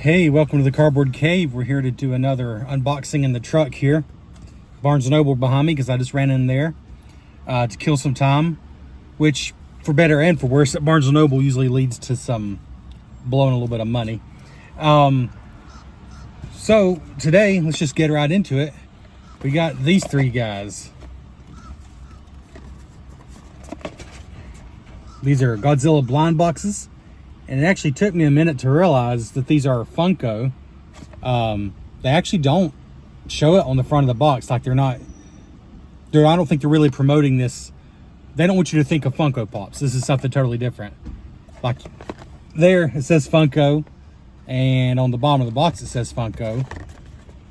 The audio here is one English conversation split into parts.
Hey, welcome to the Cardboard Cave. We're here to do another unboxing in the truck here. Barnes & Noble behind me because I just ran in there to kill some time, which for better and for worse, at Barnes & Noble usually leads to some blowing a little bit of money. So today, let's just get right into it. We got these three guys. These are Godzilla blind boxes. And it actually took me a minute to realize that these are Funko. They actually don't show it on the front of the box. Like I don't think they're really promoting this. They don't want you to think of Funko Pops. This is something totally different. Like there, it says Funko. And on the bottom of the box, it says Funko.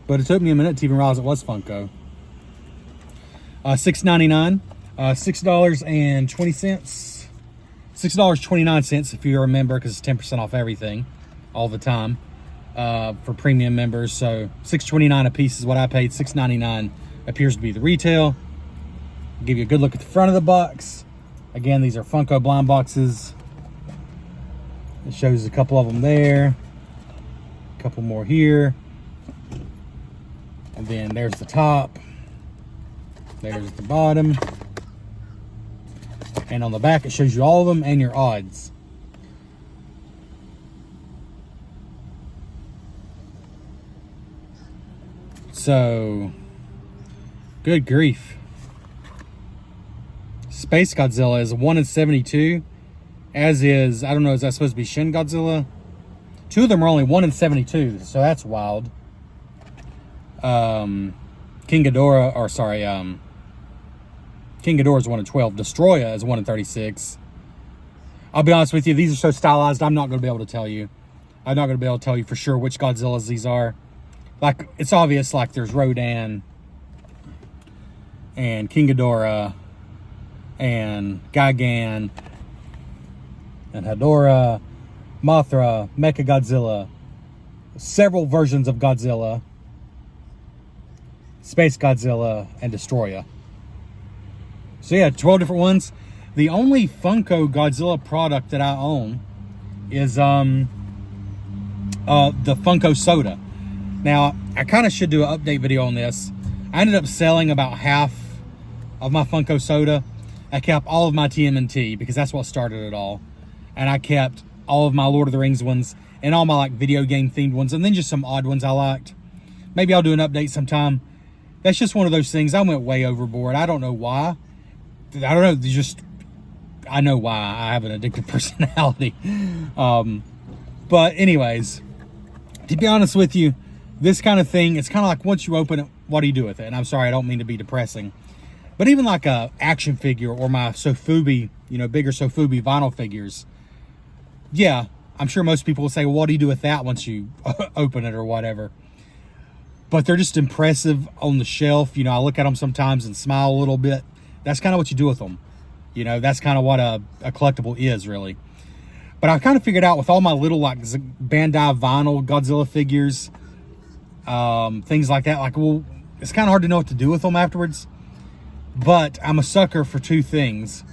But it took me a minute to even realize it was Funko. $6.99, $6.20. $6.29 if you remember, because it's 10% off everything all the time for premium members. So $6.29 a piece is what I paid. $6.99 appears to be the retail. I'll give you a good look at the front of the box. Again, these are Funko blind boxes. It shows a couple of them there, a couple more here, and then there's the top, there's the bottom. And on the back, it shows you all of them and your odds. So, good grief. Space Godzilla is 1 in 72. As is, I don't know, is that supposed to be Shin Godzilla? Two of them are only 1 in 72, so that's wild. King Ghidorah is 1 in 12. Destroya is 1 in 36. I'll be honest with you, these are so stylized, I'm not going to be able to tell you. I'm not going to be able to tell you for sure which Godzillas these are. Like, it's obvious, like, there's Rodan and King Ghidorah and Gigan and Hedorah, Mothra, Mechagodzilla, several versions of Godzilla, Space Godzilla, and Destroya. So yeah, 12 different ones. The only Funko Godzilla product that I own is the Funko soda. Now, I kind of should do an update video on this. I ended up selling about half of my Funko soda. I kept all of my TMNT because that's what started it all. And I kept all of my Lord of the Rings ones and all my like video game themed ones, and then just some odd ones I liked. Maybe I'll do an update sometime. That's just one of those things. I went way overboard. I don't know why. I don't know, I know why. I have an addictive personality. But anyways, to be honest with you, this kind of thing, it's kind of like once you open it, what do you do with it? And I'm sorry, I don't mean to be depressing. But even like a action figure or my Sofubi, bigger Sofubi vinyl figures, yeah, I'm sure most people will say, well, what do you do with that once you open it or whatever? But they're just impressive on the shelf. I look at them sometimes and smile a little bit. That's kind of what you do with them. That's kind of what a collectible is, really. But I kind of figured out with all my little, like, Bandai vinyl Godzilla figures, things like that, like, well, it's kind of hard to know what to do with them afterwards. But I'm a sucker for two things.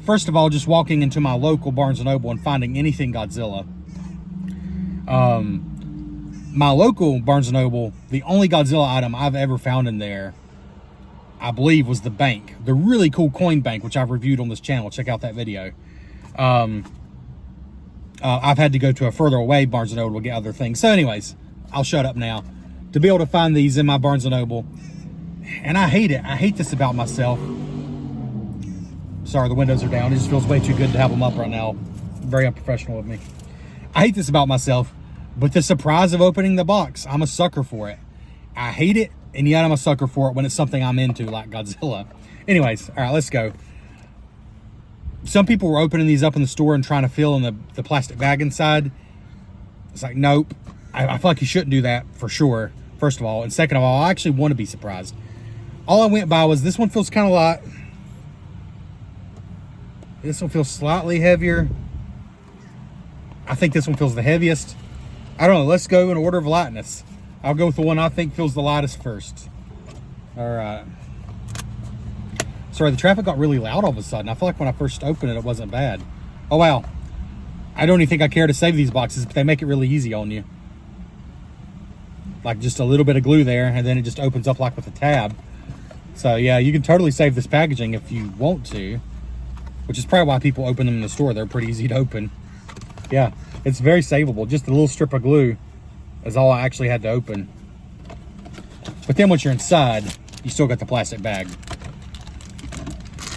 First of all, just walking into my local Barnes & Noble and finding anything Godzilla. My local Barnes & Noble, the only Godzilla item I've ever found in there, I believe, was the bank, the really cool coin bank, which I've reviewed on this channel. Check out that video. I've had to go to a further away Barnes & Noble to get other things. So anyways, I'll shut up now. To be able to find these in my Barnes & Noble, and I hate it. I hate this about myself. Sorry, the windows are down. It just feels way too good to have them up right now. Very unprofessional of me. I hate this about myself, but the surprise of opening the box, I'm a sucker for it. I hate it. And yet I'm a sucker for it when it's something I'm into, like Godzilla. Anyways, all right, let's go. Some people were opening these up in the store and trying to fill in the plastic bag inside. It's like, nope. I feel like you shouldn't do that for sure, first of all. And second of all, I actually want to be surprised. All I went by was this one feels kind of light. This one feels slightly heavier. I think this one feels the heaviest. I don't know. Let's go in order of lightness. I'll go with the one I think feels the lightest first. All right. Sorry, the traffic got really loud all of a sudden. I feel like when I first opened it, it wasn't bad. Oh, wow. I don't even think I care to save these boxes, but they make it really easy on you. like just a little bit of glue there, and then it just opens up like with a tab. So yeah, you can totally save this packaging if you want to, which is probably why people open them in the store. They're pretty easy to open. Yeah, it's very savable. Just a little strip of glue is all I actually had to open. But then once you're inside, you still got the plastic bag.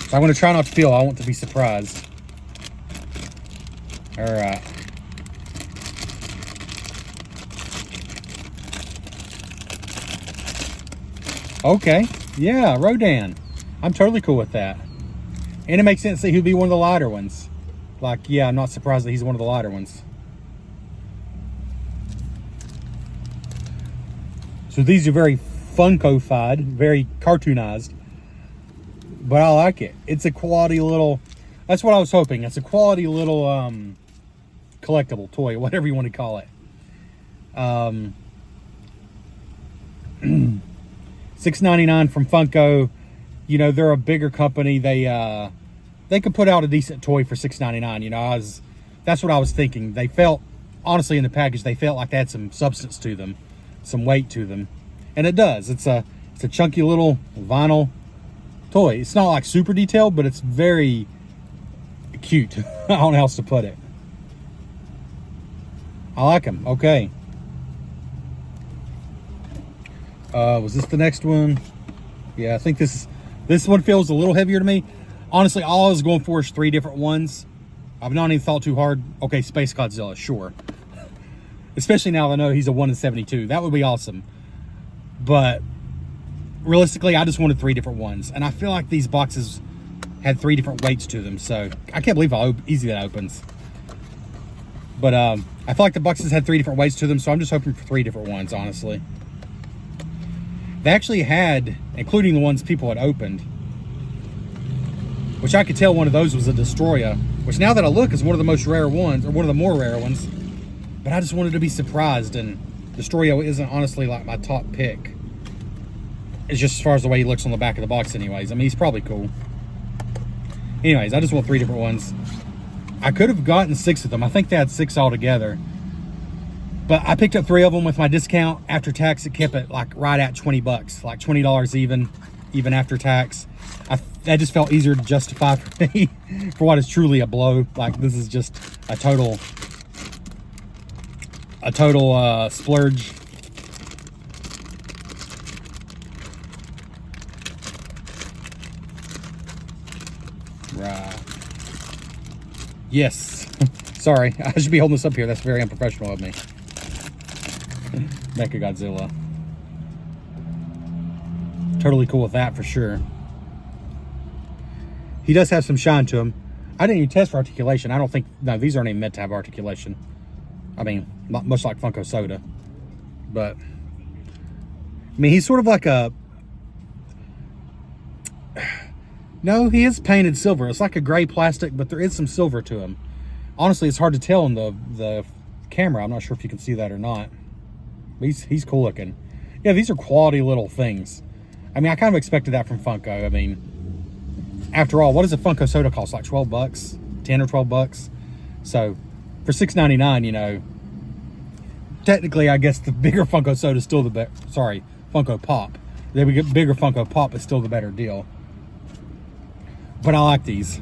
So I'm gonna try not to feel. I want to be surprised. All right. Okay, yeah, Rodan. I'm totally cool with that. And it makes sense that he'd be one of the lighter ones. Like, yeah, I'm not surprised that he's one of the lighter ones. So these are very Funko-fied, very cartoonized. But I like it. It's a quality little, that's what I was hoping. It's a quality little collectible toy, whatever you want to call it. $6.99 from Funko. You know, they're a bigger company. They could put out a decent toy for $6.99. You know, that's what I was thinking. They felt, honestly, in the package, they felt like they had some substance to them, some weight to them, and it does. It's a chunky little vinyl toy. It's not like super detailed, but it's very cute. I don't know how else to put it. I like them. Okay. Was this the next one? Yeah, I think this one feels a little heavier to me. Honestly, all I was going for is 3 different ones. I've not even thought too hard. Okay, Space Godzilla, sure. Especially now that I know he's a 1 in 72. That would be awesome. But realistically, I just wanted 3 different ones. And I feel like these boxes had 3 different weights to them. So I can't believe how easy that opens. But I feel like the boxes had 3 different weights to them. So I'm just hoping for 3 different ones, honestly. They actually had, including the ones people had opened, which I could tell one of those was a Destroyer, which now that I look is one of the most rare ones, or one of the more rare ones. But I just wanted to be surprised, and Destroyer isn't honestly like my top pick. It's just as far as the way he looks on the back of the box anyways. I mean, he's probably cool. Anyways, I just want 3 different ones. I could have gotten 6 of them. I think they had 6 altogether. But I picked up 3 of them with my discount. After tax, it kept it like right at 20 bucks, like $20 even after tax. That just felt easier to justify for me for what is truly a blow. Like, this is just a total splurge. Right. Yes. Sorry, I should be holding this up here. That's very unprofessional of me. Mecha Godzilla. Totally cool with that for sure. He does have some shine to him. I didn't even test for articulation. I don't think, no, these aren't even meant to have articulation. I mean, much like Funko Soda. But, I mean, he's sort of like a, no, he is painted silver. It's like a gray plastic, but there is some silver to him. Honestly, it's hard to tell in the camera. I'm not sure if you can see that or not. He's cool looking. Yeah, these are quality little things. I mean, I kind of expected that from Funko. I mean, after all, what does a Funko Soda cost? Like 12 bucks? 10 or 12 bucks? So, for $6.99, you know, technically, I guess the bigger Funko Soda is still the better. Sorry, Funko Pop. The bigger Funko Pop is still the better deal. But I like these.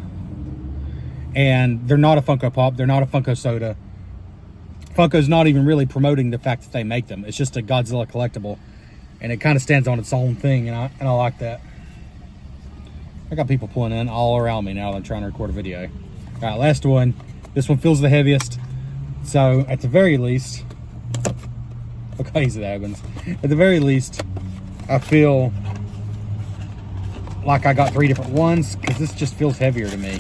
And they're not a Funko Pop. They're not a Funko Soda. Funko's not even really promoting the fact that they make them. It's just a Godzilla collectible. And it kind of stands on its own thing. And I like that. I got people pulling in all around me now that I'm trying to record a video. All right, last one. This one feels the heaviest. So, at the very least... Look how easy that happens. At the very least, I feel like I got 3 different ones. Because this just feels heavier to me.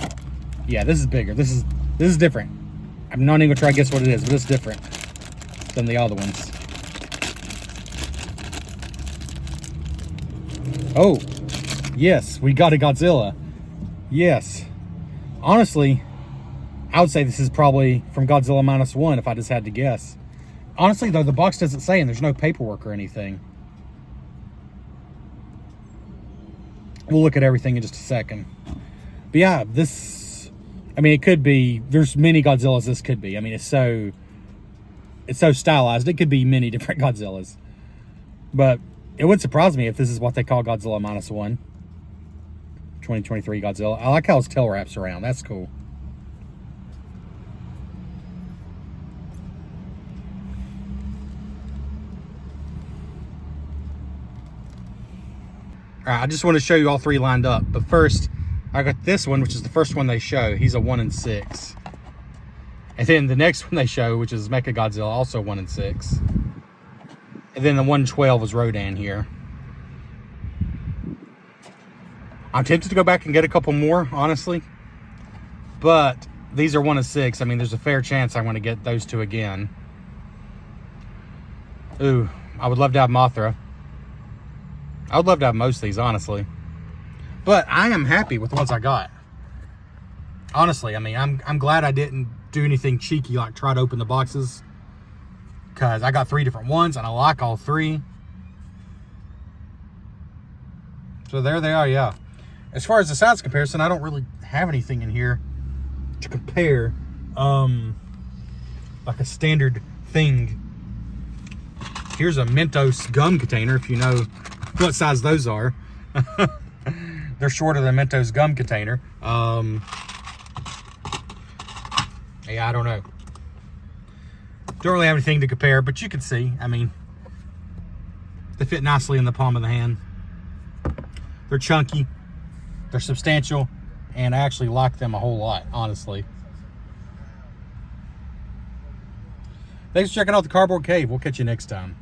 Yeah, this is bigger. This is different. I'm not even gonna try to guess what it is, but it's different than the other ones. Oh, yes, we got a Godzilla. Yes. Honestly, I would say this is probably from Godzilla -1 if I just had to guess. Honestly, though, the box doesn't say, and there's no paperwork or anything. We'll look at everything in just a second. But yeah, this... I mean, it could be, there's many Godzillas this could be. I mean, it's so stylized. It could be many different Godzillas. But it would surprise me if this is what they call Godzilla -1. 2023 Godzilla. I like how his tail wraps around. That's cool. All right, I just want to show you all three lined up. But first, I got this one, which is the first one they show. He's a 1 in 6. And then the next one they show, which is Mecha Godzilla, also 1 in 6. And then the 112 is Rodan here. I'm tempted to go back and get a couple more, honestly. But these are 1 in 6. I mean, there's a fair chance I want to get those two again. Ooh, I would love to have Mothra. I would love to have most of these, honestly. But I am happy with the ones I got. Honestly, I mean, I'm glad I didn't do anything cheeky like try to open the boxes. Because I got 3 different ones and I like all 3. So there they are, yeah. As far as the size comparison, I don't really have anything in here to compare. Like a standard thing. Here's a Mentos gum container, if you know what size those are. They're shorter than Mentos gum container. Yeah, I don't know. Don't really have anything to compare, but you can see, I mean, they fit nicely in the palm of the hand. They're chunky, they're substantial, and I actually like them a whole lot, honestly. Thanks for checking out the Cardboard Cave. We'll catch you next time.